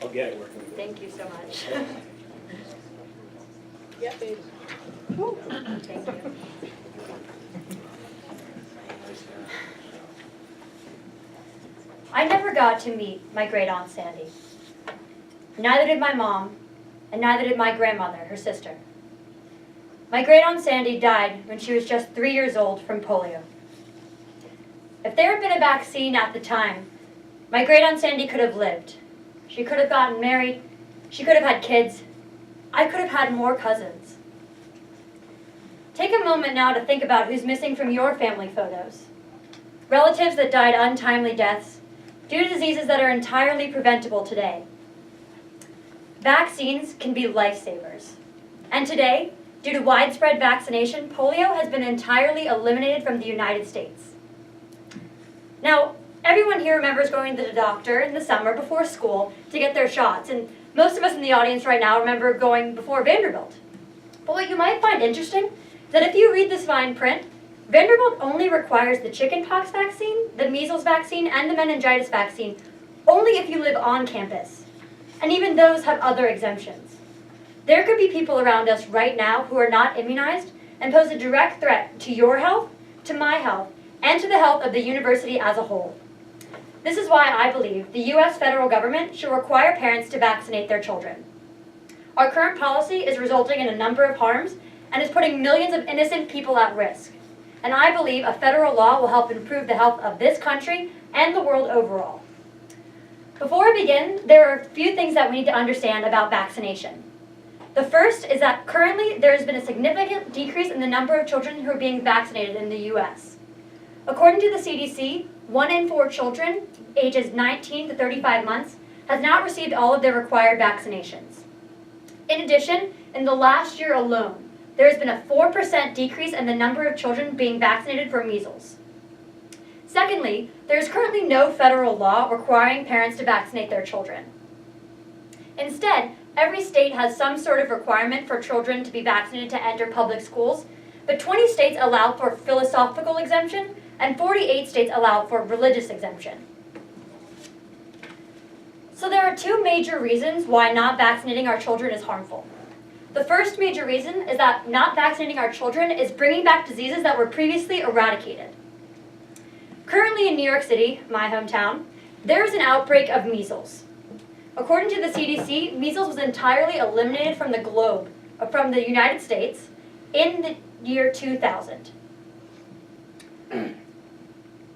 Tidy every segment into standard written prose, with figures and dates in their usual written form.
I'll get it working with you. Thank you so much. Yeah, babe. Thank you. I never got to meet my great aunt Sandy. Neither did my mom, and neither did my grandmother, her sister. My great aunt Sandy died when she was just 3 years old from polio. If there had been a vaccine at the time, my great aunt Sandy could have lived. She could have gotten married. She could have had kids. I could have had more cousins. Take a moment now to think about who's missing from your family photos. Relatives that died untimely deaths due to diseases that are entirely preventable today. Vaccines can be lifesavers. And today, due to widespread vaccination, polio has been entirely eliminated from the United States. Now, everyone here remembers going to the doctor in the summer before school to get their shots, and most of us in the audience right now remember going before Vanderbilt. But what you might find interesting is that if you read this fine print, Vanderbilt only requires the chickenpox vaccine, the measles vaccine, and the meningitis vaccine only if you live on campus. And even those have other exemptions. There could be people around us right now who are not immunized and pose a direct threat to your health, to my health, and to the health of the university as a whole. This is why I believe the U.S. federal government should require parents to vaccinate their children. Our current policy is resulting in a number of harms and is putting millions of innocent people at risk. And I believe a federal law will help improve the health of this country and the world overall. Before we begin, there are a few things that we need to understand about vaccination. The first is that currently there has been a significant decrease in the number of children who are being vaccinated in the U.S. According to the CDC, 1 in 4 children ages 19 to 35 months has not received all of their required vaccinations. In addition, in the last year alone, there has been a 4% decrease in the number of children being vaccinated for measles. Secondly, there is currently no federal law requiring parents to vaccinate their children. Instead, every state has some sort of requirement for children to be vaccinated to enter public schools, but 20 states allow for philosophical exemption and 48 states allow for religious exemption. So there are 2 major reasons why not vaccinating our children is harmful. The first major reason is that not vaccinating our children is bringing back diseases that were previously eradicated. Currently in New York City, my hometown, there is an outbreak of measles. According to the CDC, measles was entirely eliminated from the globe, from the United States, in the year 2000.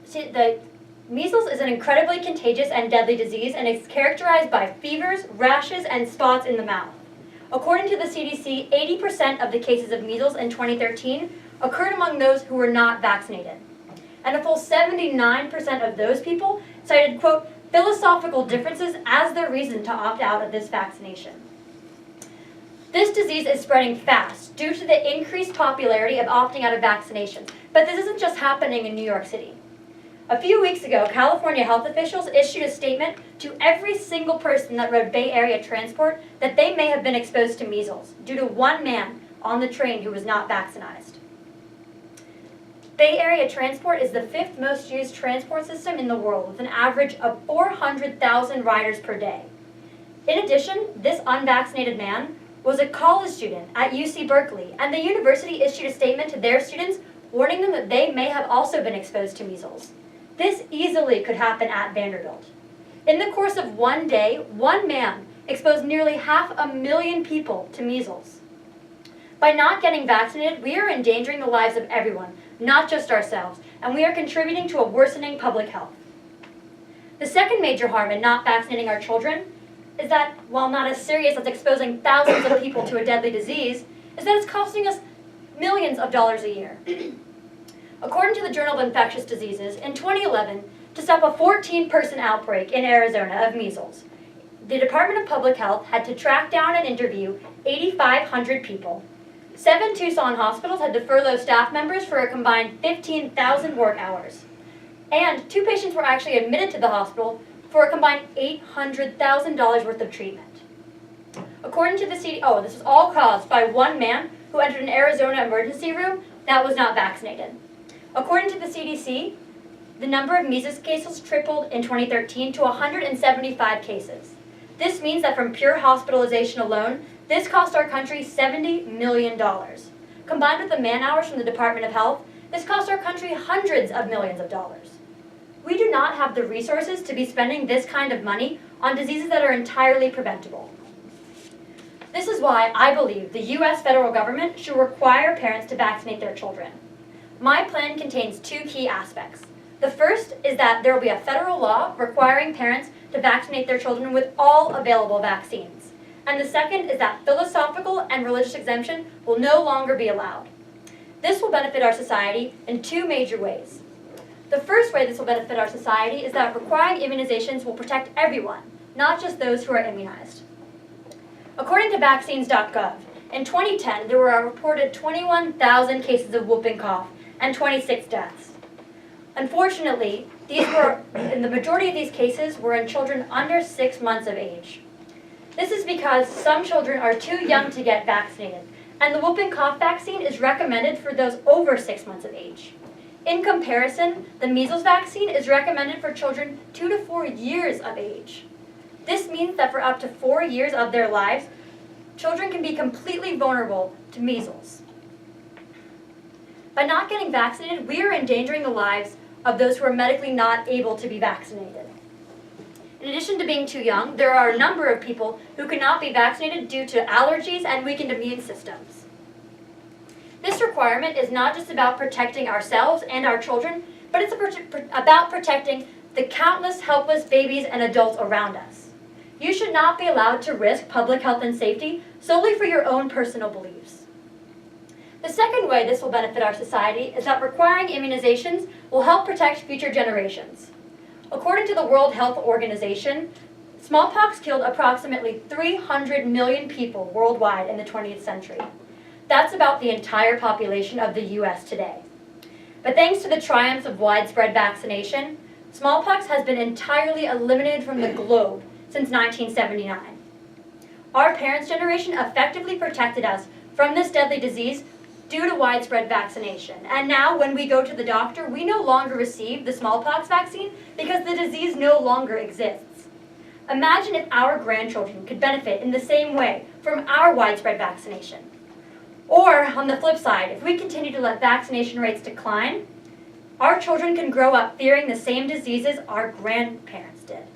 See, the measles is an incredibly contagious and deadly disease, and it's characterized by fevers, rashes, and spots in the mouth. According to the CDC, 80% of the cases of measles in 2013 occurred among those who were not vaccinated. And a full 79% of those people cited, quote, philosophical differences as their reason to opt out of this vaccination. This disease is spreading fast due to the increased popularity of opting out of vaccinations. But this isn't just happening in New York City. A few weeks ago, California health officials issued a statement to every single person that rode Bay Area transport that they may have been exposed to measles due to one man on the train who was not vaccinated. Bay Area transport is the 5th most used transport system in the world with an average of 400,000 riders per day. In addition, this unvaccinated man was a college student at UC Berkeley, and the university issued a statement to their students warning them that they may have also been exposed to measles. This easily could happen at Vanderbilt. In the course of one day, one man exposed nearly 500,000 people to measles. By not getting vaccinated, we are endangering the lives of everyone, not just ourselves, and we are contributing to a worsening public health. The second major harm in not vaccinating our children is that, while not as serious as exposing thousands of people to a deadly disease, is that it's costing us millions of dollars a year. According to the Journal of Infectious Diseases, in 2011, to stop a 14-person outbreak in Arizona of measles, the Department of Public Health had to track down and interview 8,500 people. 7 Tucson hospitals had to furlough staff members for a combined 15,000 work hours. And 2 patients were actually admitted to the hospital for a combined $800,000 worth of treatment. According to the CDC, this was all caused by one man who entered an Arizona emergency room that was not vaccinated. According to the CDC, the number of measles cases tripled in 2013 to 175 cases. This means that from pure hospitalization alone, this cost our country $70 million. Combined with the man-hours from the Department of Health, this cost our country hundreds of millions of dollars. We do not have the resources to be spending this kind of money on diseases that are entirely preventable. This is why I believe the U.S. federal government should require parents to vaccinate their children. My plan contains two key aspects. The first is that there will be a federal law requiring parents to vaccinate their children with all available vaccines. And the second is that philosophical and religious exemption will no longer be allowed. This will benefit our society in two major ways. The first way this will benefit our society is that requiring immunizations will protect everyone, not just those who are immunized. According to vaccines.gov, in 2010 there were a reported 21,000 cases of whooping cough and 26 deaths. Unfortunately, the majority of these cases were in children under 6 months of age. This is because some children are too young to get vaccinated, and the whooping cough vaccine is recommended for those over 6 months of age. In comparison, the measles vaccine is recommended for children 2 to 4 years of age. This means that for up to 4 years of their lives, children can be completely vulnerable to measles. By not getting vaccinated, we are endangering the lives of those who are medically not able to be vaccinated. In addition to being too young, there are a number of people who cannot be vaccinated due to allergies and weakened immune systems. This requirement is not just about protecting ourselves and our children, but it's about protecting the countless helpless babies and adults around us. You should not be allowed to risk public health and safety solely for your own personal beliefs. The second way this will benefit our society is that requiring immunizations will help protect future generations. According to the World Health Organization, smallpox killed approximately 300 million people worldwide in the 20th century. That's about the entire population of the U.S. today. But thanks to the triumphs of widespread vaccination, smallpox has been entirely eliminated from the globe since 1979. Our parents' generation effectively protected us from this deadly disease due to widespread vaccination. And now when we go to the doctor, we no longer receive the smallpox vaccine because the disease no longer exists. Imagine if our grandchildren could benefit in the same way from our widespread vaccination. Or, on the flip side, if we continue to let vaccination rates decline, our children can grow up fearing the same diseases our grandparents did.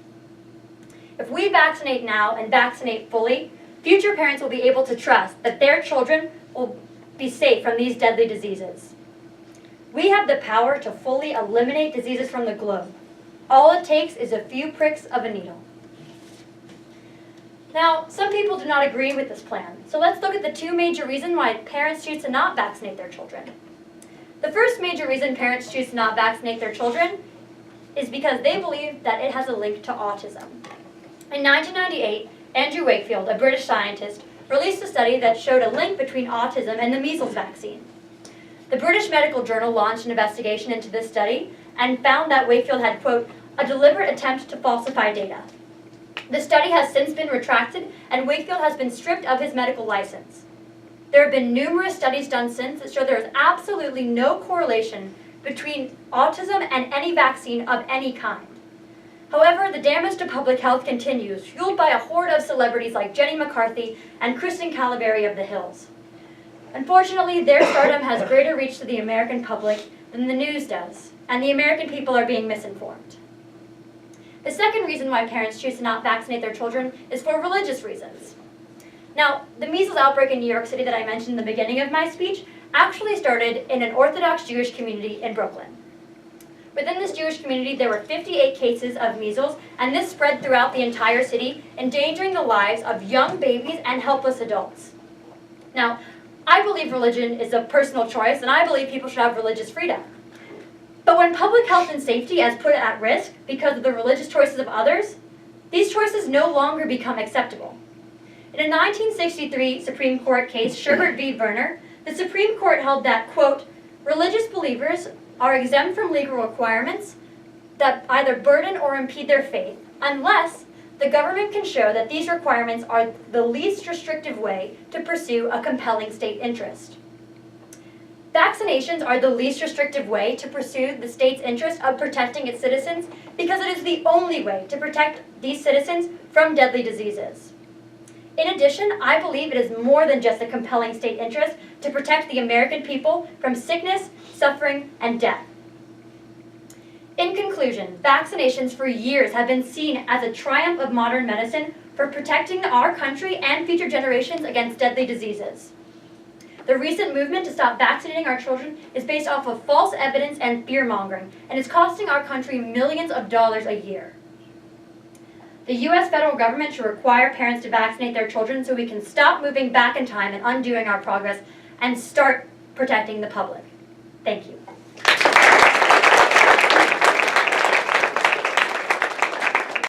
If we vaccinate now and vaccinate fully, future parents will be able to trust that their children will be safe from these deadly diseases. We have the power to fully eliminate diseases from the globe. All it takes is a few pricks of a needle. Now, some people do not agree with this plan, so let's look at the two major reasons why parents choose to not vaccinate their children. The first major reason parents choose to not vaccinate their children is because they believe that it has a link to autism. In 1998, Andrew Wakefield, a British scientist, released a study that showed a link between autism and the measles vaccine. The British Medical Journal launched an investigation into this study and found that Wakefield had, quote, a deliberate attempt to falsify data. The study has since been retracted, and Wakefield has been stripped of his medical license. There have been numerous studies done since that show there is absolutely no correlation between autism and any vaccine of any kind. However, the damage to public health continues, fueled by a horde of celebrities like Jenny McCarthy and Kristen Calaberry of The Hills. Unfortunately, their stardom has greater reach to the American public than the news does, and the American people are being misinformed. The second reason why parents choose to not vaccinate their children is for religious reasons. Now, the measles outbreak in New York City that I mentioned in the beginning of my speech actually started in an Orthodox Jewish community in Brooklyn. Within this Jewish community, there were 58 cases of measles, and this spread throughout the entire city, endangering the lives of young babies and helpless adults. Now, I believe religion is a personal choice, and I believe people should have religious freedom. But when public health and safety is put at risk because of the religious choices of others, these choices no longer become acceptable. In a 1963 Supreme Court case, Sherbert v. Verner, the Supreme Court held that, quote, religious believers are exempt from legal requirements that either burden or impede their faith, unless the government can show that these requirements are the least restrictive way to pursue a compelling state interest. Vaccinations are the least restrictive way to pursue the state's interest of protecting its citizens because it is the only way to protect these citizens from deadly diseases. In addition, I believe it is more than just a compelling state interest to protect the American people from sickness, suffering, and death. In conclusion, vaccinations for years have been seen as a triumph of modern medicine for protecting our country and future generations against deadly diseases. The recent movement to stop vaccinating our children is based off of false evidence and fear-mongering, and is costing our country millions of dollars a year. The U.S. federal government should require parents to vaccinate their children so we can stop moving back in time and undoing our progress and start protecting the public. Thank you.